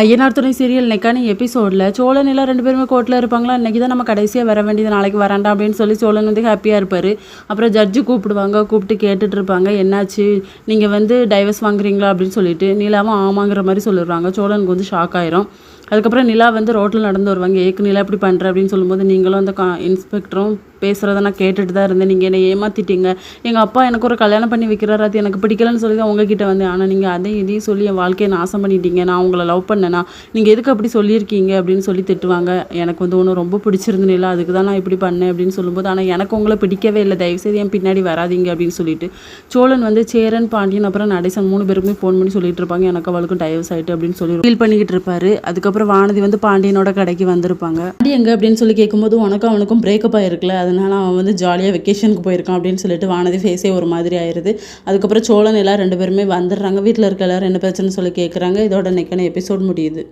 ஐயனார் துணை சீரியல் இன்னைக்கான எபிசோடில் சோழன் எல்லாம் 2 பேருமே கோர்ட்டில் இருப்பாங்களா. இன்றைக்கி தான் நம்ம கடைசியாக வர வேண்டியது, நாளைக்கு வராண்டா அப்படின்னு சொல்லி சோழன் வந்து ஹாப்பியாக இருப்பார். அப்புறம் ஜட்ஜு கூப்பிட்டு கேட்டுட்டு இருப்பாங்க, என்னாச்சு நீங்கள் வந்து டைவர்ஸ் வாங்குறீங்களா அப்படின்னு சொல்லிட்டு. நிலாவும் ஆமாங்கிற மாதிரி சொல்லிடுவாங்க. சோழனுக்கு வந்து ஷாக் ஆயிரும். அதுக்கப்புறம் நிலா வந்து ரோட்டில் நடந்து வருவாங்க. நிலா இப்படி பண்ணுற அப்படின்னு சொல்லும்போது, நீங்களும் அந்த இன்ஸ்பெக்டரும் பேசுகிறத நான் கேட்டுட்டு தான் இருந்தேன். நீங்கள் என்னை ஏமாற்றிட்டீங்க. எங்கள் அப்பா எனக்கு ஒரு கல்யாணம் பண்ணி வைக்கிறாரு, அது எனக்கு பிடிக்கலன்னு சொல்லி தான் உங்ககிட்ட வந்தேன். ஆனால் நீங்கள் அதையும் இதையும் சொல்லி என் வாழ்க்கையை நாசம் பண்ணிட்டீங்க. நான் உங்களை லவ் பண்ணேனா, நீங்கள் எதுக்கு அப்படி சொல்லியிருக்கீங்க அப்படின்னு சொல்லி திட்டுவாங்க. எனக்கு வந்து ஒன்று ரொம்ப பிடிச்சிருந்து நிலா, அதுக்கு தான் நான் இப்படி பண்ணேன் அப்படின்னு சொல்லும்போது, ஆனால் எனக்கு உங்களை பிடிக்கவே இல்லை, தயவுசெய்து என் பின்னாடி வராதிங்க அப்படின்னு சொல்லிட்டு சோழன் வந்து சேரன், பாண்டியன், அப்புறம் நடேசன் 3 பேருக்குமே ஃபோன் பண்ணி சொல்லிட்டு இருப்பாங்க, எனக்கு அவளுக்கும் டைவர்ஸ் ஆகிட்டு அப்படின்னு சொல்லி ஃபீல் பண்ணிக்கிட்டு இருப்பாரு. அதுக்கப்புறம் வானதி வந்து பாண்டியனோட கடைக்கு வந்திருப்பாங்க. பாண்டி எங்க அப்படின்னு சொல்லி கேட்கும்போது, உனக்கும் அவனுக்கும் பிரேக்கப் ஆயிருக்குல்ல, அதனால அவன் வந்து ஜாலியாக வெக்கேஷனுக்கு போயிருக்கான் அப்படின்னு சொல்லிட்டு வானதி ஃபேஸே ஒரு மாதிரி ஆயிடுது. அதுக்கப்புறம் சோழன் எல்லாம் 2 பேருமே வந்துடுறாங்க. வீட்டில் இருக்க எல்லாரும் என்ன பிரச்சனை சொல்லி கேட்குறாங்க. இதோட இன்னைக்கான எபிசோட் முடியுது.